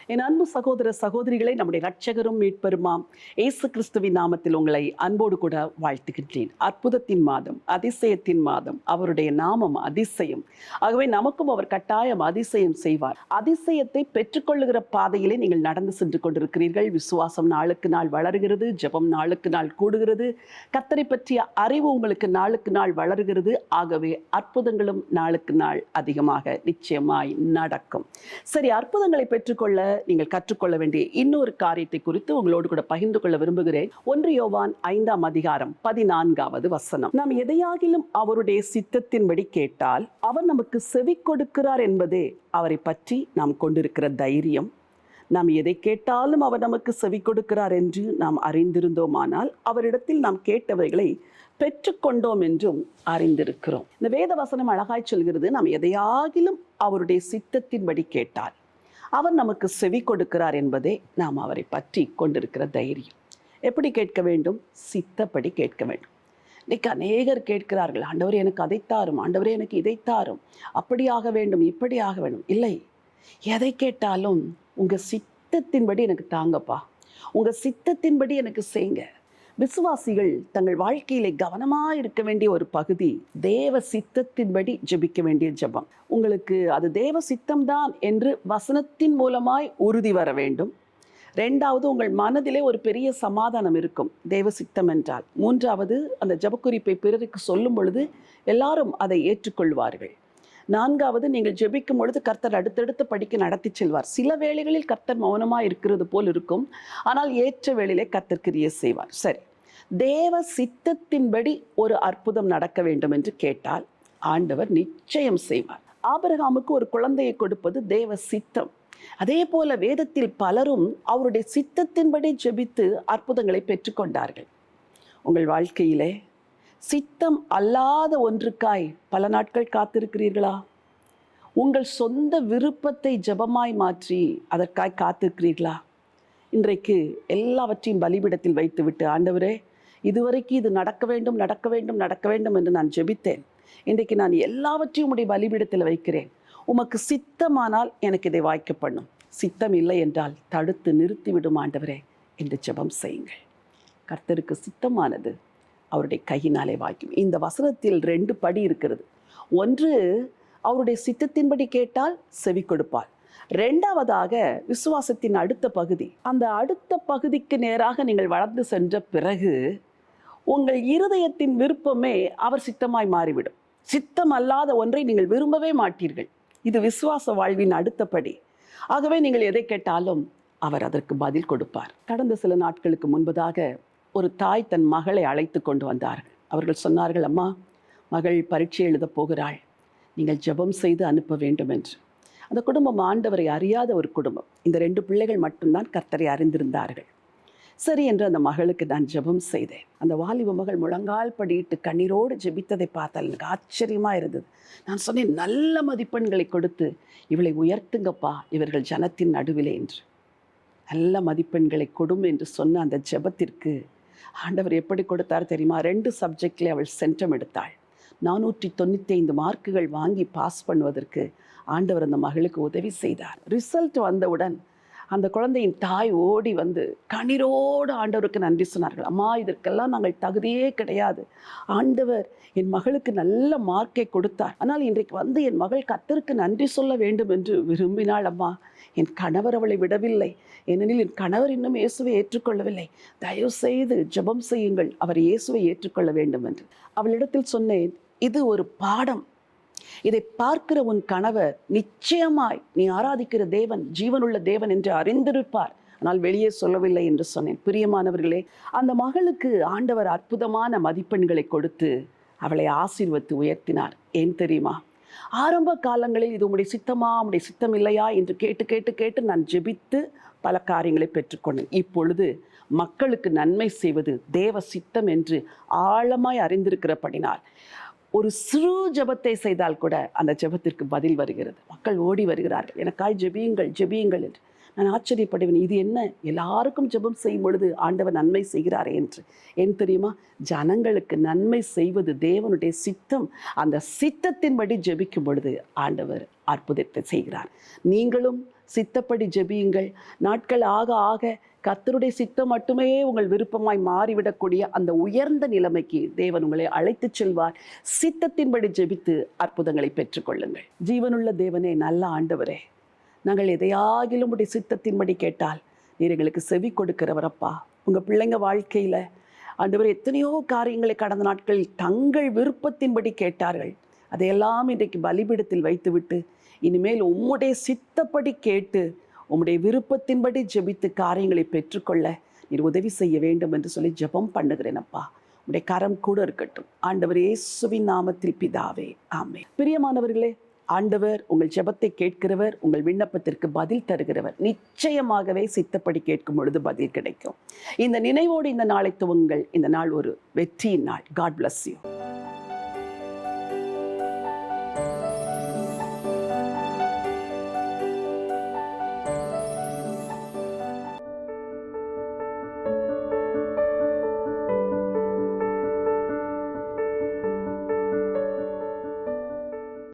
என் அன்பு சகோதர சகோதரிகளை நம்முடைய இரட்சகரும் மீட்பெருமாம் இயேசு கிறிஸ்துவின் நாமத்தில் உங்களை அன்போடு கூட வாழ்த்துகின்றேன். அற்புதத்தின் மாதம், அதிசயத்தின் மாதம், அவருடைய நாமம் அதிசயம். ஆகவே நமக்கும் அவர் கட்டாயம் அதிசயம் செய்வார். அதிசயத்தை பெற்றுக்கொள்ளுகிற பாதையிலே நீங்கள் நடந்து சென்று கொண்டிருக்கிறீர்கள். விசுவாசம் நாளுக்கு நாள் வளர்கிறது, ஜெபம் நாளுக்கு நாள் கூடுகிறது, கர்த்தரை பற்றிய அறிவு உங்களுக்கு நாளுக்கு நாள் வளர்கிறது. ஆகவே அற்புதங்களும் நாளுக்கு நாள் அதிகமாக நிச்சயமாய் நடக்கும். சரி, அற்புதங்களை பெற்றுக்கொள்ள நீங்கள் கற்றுக்கொள்ள வேண்டிய இன்னொரு காரியத்தை குறித்து உங்களோடு கூட பகிர்ந்து கொள்ள விரும்புகிறேன். 1 யோவான் 5ஆம் அதிகாரம் 14வது வசனம். நாம் எதையாகிலும் அவருடைய சித்தத்தின்படி கேட்டால் அவர் நமக்கு செவி கொடுக்கிறார் என்பதே அவரை பற்றி நாம் கொண்டிருக்கிற தைரியம். நாம் எதை கேட்டாலும் அவர் நமக்கு செவி கொடுக்கிறார் என்று நாம் அறிந்திருந்தோமானால் அவரிடத்தில் நாம் கேட்டவைகளை பெற்றுக்கொண்டோம் என்றும் அறிந்திருக்கிறோம். இந்த வேத வசனம் அழகாய் சொல்கிறது, நாம் எதையாகிலும் அவருடைய சித்தத்தின்படி கேட்டால் அவர் நமக்கு செவி கொடுக்கிறார் என்பதே நாம் அவரை பற்றி கொண்டிருக்கிற தைரியம். எப்படி கேட்க வேண்டும்? சித்தப்படி கேட்க வேண்டும். இன்னைக்கு அநேகர் கேட்கிறார்கள், ஆண்டவரே எனக்கு அதைத்தாரும், ஆண்டவரே எனக்கு இதைத்தாரும், அப்படியாக வேண்டும், இப்படியாக வேண்டும். இல்லை, எதை கேட்டாலும் உங்கள் சித்தத்தின்படி எனக்கு தாங்கப்பா, உங்கள் சித்தத்தின்படி எனக்கு செய்யுங்க. விசுவாசிகள் தங்கள் வாழ்க்கையிலே கவனமாக இருக்க வேண்டிய ஒரு பகுதி தேவ சித்தத்தின்படி ஜெபிக்க வேண்டிய ஜெபம். உங்களுக்கு அது தேவ சித்தம்தான் என்று வசனத்தின் மூலமாய் உறுதி வர வேண்டும். 2வது, உங்கள் மனதிலே ஒரு பெரிய சமாதானம் இருக்கும் தேவ சித்தம் என்றால். 3வது, அந்த ஜெபக்குறிப்பை பிறருக்கு சொல்லும் பொழுது எல்லாரும் அதை ஏற்றுக்கொள்வார்கள். 4வது, நீங்கள் ஜெபிக்கும் பொழுது கர்த்தர் அடுத்தடுத்து படிக்க நடத்தி செல்வார். சில வேளைகளில் கர்த்தர் மௌனமாக இருக்கிறது போல் இருக்கும், ஆனால் ஏற்ற வேளையிலே கர்த்தர் கிரியை செய்வார். சரி, தேவ சித்தத்தின்படி ஒரு அற்புதம் நடக்க வேண்டும் என்று கேட்டால் ஆண்டவர் நிச்சயம் செய்வார். ஆபிரகாமுக்கு ஒரு குழந்தையை கொடுப்பது தேவ சித்தம். அதே போல வேதத்தில் பலரும் அவருடைய சித்தத்தின்படி ஜெபித்து அற்புதங்களை பெற்றுக்கொண்டார்கள். உங்கள் வாழ்க்கையிலே சித்தம் அல்லாத ஒன்றுக்காய் பல நாட்கள் காத்திருக்கிறீர்களா? உங்கள் சொந்த விருப்பத்தை ஜெபமாய் மாற்றி அதற்காய் காத்திருக்கிறீர்களா? இன்றைக்கு எல்லாவற்றையும் பலிபீடத்தில் வைத்துவிட்டு, ஆண்டவரே, இதுவரைக்கு இது நடக்க வேண்டும் நடக்க வேண்டும் நடக்க வேண்டும் என்று நான் ஜெபித்தேன், இன்றைக்கு நான் எல்லாவற்றையும் உடைய பலிபீடத்தில் வைக்கிறேன், உமக்கு சித்தமானால் எனக்கு இதை வாய்க்க பண்ணும், சித்தம் இல்லை என்றால் தடுத்து நிறுத்திவிடும் ஆண்டவரே என்று ஜெபம் செய்யுங்கள். கர்த்தருக்கு சித்தமானது அவருடைய கையினாலே வாய்க்கும். இந்த வசனத்தில் 2 படி இருக்கிறது. ஒன்று, அவருடைய சித்தத்தின்படி கேட்டால் செவி கொடுப்பார். 2வதாக, விசுவாசத்தின் அடுத்த பகுதி. அந்த அடுத்த பகுதிக்கு நேராக நீங்கள் வளர்ந்து சென்ற பிறகு உங்கள் இருதயத்தின் விருப்பமே அவர் சித்தமாய் மாறிவிடும். சித்தம் அல்லாத ஒன்றை நீங்கள் விரும்பவே மாட்டீர்கள். இது விசுவாச வாழ்வின் அடுத்த படி. ஆகவே நீங்கள் எதை கேட்டாலும் அவர் அதற்கு பதில் கொடுப்பார். கடந்த சில நாட்களுக்கு முன்பதாக ஒரு தாய் தன் மகளை அழைத்து கொண்டு வந்தார்கள். அவர்கள் சொன்னார்கள், அம்மா, மகள் பரீட்சை எழுத போகிறாள், நீங்கள் ஜெபம் செய்து அனுப்ப வேண்டும் என்று. அந்த குடும்பம் ஆண்டவரை அறியாத ஒரு குடும்பம். இந்த 2 பிள்ளைகள் மட்டும்தான் கர்த்தரை அறிந்திருந்தார்கள். சரி என்று அந்த மகளுக்கு நான் ஜெபம் செய்தேன். அந்த வாலிப மகள் முழங்கால் படியிட்டு கண்ணீரோடு ஜெபித்ததை பார்த்தால் எனக்கு ஆச்சரியமாக இருந்தது. நான் சொன்னேன், நல்ல மதிப்பெண்களை கொடுத்து இவளை உயர்த்துங்கப்பா இவர்கள் ஜனத்தின் நடுவிலே என்று. நல்ல மதிப்பெண்களை கொடும் என்று சொன்ன அந்த ஜெபத்திற்கு ஆண்டவர் எப்படி கொடுத்தார் தெரியுமா? 2 சப்ஜெக்ட்லேயே அவள் சென்டம் எடுத்தாள். 495 மார்க்குகள் வாங்கி பாஸ் பண்ணுவதற்கு ஆண்டவர் அந்த மகளுக்கு உதவி செய்தார். ரிசல்ட் வந்தவுடன் அந்த குழந்தையின் தாய் ஓடி வந்து கண்ணீரோடு ஆண்டவருக்கு நன்றி சொன்னார்கள். அம்மா, இதற்கெல்லாம் நாங்கள் தகுதியே கிடையாது, ஆண்டவர் என் மகளுக்கு நல்ல மார்க்கை கொடுத்தார், ஆனால் இன்றைக்கு வந்து என் மகள் கர்த்தருக்கு நன்றி சொல்ல வேண்டும் என்று விரும்பினாள். அம்மா, என் கணவர் அவளை விடவில்லை, ஏனெனில் என் கணவர் இன்னும் இயேசுவை ஏற்றுக்கொள்ளவில்லை, தயவு செய்து ஜெபம் செய்யுங்கள், அவர் இயேசுவை ஏற்றுக்கொள்ள வேண்டும் என்று. அவளிடத்தில் சொன்னேன், இது ஒரு பாடம். இதை பார்க்கிற உன் கணவர் நிச்சயமாய் நீ ஆராதிக்கிற தேவன் ஜீவனுள்ள தேவன் என்று அறிந்திருப்பார், ஆனால் வெளியே சொல்லவில்லை என்று சொன்னேன். பிரியமானவர்களே, அந்த மகளுக்கு ஆண்டவர் அற்புதமான மதிப்பெண்களை கொடுத்து அவளை ஆசீர்வதித்து உயர்த்தினார். ஏன் தெரியுமா? ஆரம்ப காலங்களில் இது உம்முடைய சித்தமா, உம்முடைய சித்தம் இல்லையா என்று கேட்டு கேட்டு கேட்டு நான் ஜெபித்து பல காரியங்களை பெற்றுக்கொண்டேன். இப்பொழுது மக்களுக்கு நன்மை செய்வது தேவ சித்தம் என்று ஆழமாய் அறிந்திருக்கிறபடினால் ஒரு சிறு ஜெபத்தை செய்தால் கூட அந்த ஜெபத்திற்கு பதில் வருகிறது. மக்கள் ஓடி வருகிறார்கள், எனக்காய் ஜெபியுங்கள் ஜெபியுங்கள் என்று. நான் ஆச்சரியப்படுவேன், இது என்ன எல்லாருக்கும் ஜெபம் செய்யும் பொழுது ஆண்டவர் நன்மை செய்கிறாரே என்று. ஏன் தெரியுமா? ஜனங்களுக்கு நன்மை செய்வது தேவனுடைய சித்தம். அந்த சித்தத்தின்படி ஜெபிக்கும் பொழுது ஆண்டவர் அற்புதத்தை செய்கிறார். நீங்களும் சித்தப்படி ஜெபியுங்கள். நாட்கள் ஆக ஆக கர்த்தருடைய சித்தம் மட்டுமே உங்கள் விருப்பமாய் மாறிவிடக்கூடிய அந்த உயர்ந்த நிலைமைக்கு தேவன் உங்களை அழைத்துச் செல்வார். சித்தத்தின்படி ஜெபித்து அற்புதங்களை பெற்றுக்கொள்ளுங்கள். ஜீவனுள்ள தேவனே, நல்ல ஆண்டவரே, நாங்கள் எதையாகிலும் உடைய சித்தத்தின்படி கேட்டால் நீர் எங்களுக்கு செவி கொடுக்கிறவரப்பா. உங்கள் பிள்ளைங்க வாழ்க்கையில் ஆண்டவர் எத்தனையோ காரியங்களை கடந்த நாட்களில் தங்கள் விருப்பத்தின்படி கேட்டார்கள். அதையெல்லாம் இன்றைக்கு பலிபீடத்தில் வைத்துவிட்டு இனிமேல் உம்முடைய சித்தப்படி கேட்டு உம்முடைய விருப்பத்தின்படி ஜெபித்து காரியங்களை பெற்றுக்கொள்ள நீர் உதவி செய்ய வேண்டும் என்று சொல்லி ஜெபம் பண்ணுகிறேன் அப்பா. உம்முடைய கரம் கூட இருக்கட்டும். ஆண்டவர் இயேசுவின் நாமத்தில் பிதாவே, ஆமென். பிரியமானவர்களே, ஆண்டவர் உங்கள் ஜெபத்தை கேட்கிறவர், உங்கள் விண்ணப்பத்திற்கு பதில் தருகிறவர். நிச்சயமாகவே சித்தப்படி கேட்கும் பொழுது பதில் கிடைக்கும். இந்த நினைவோடு இந்த நாளை துவங்குங்கள். இந்த நாள் ஒரு வெற்றியின் நாள். God bless you.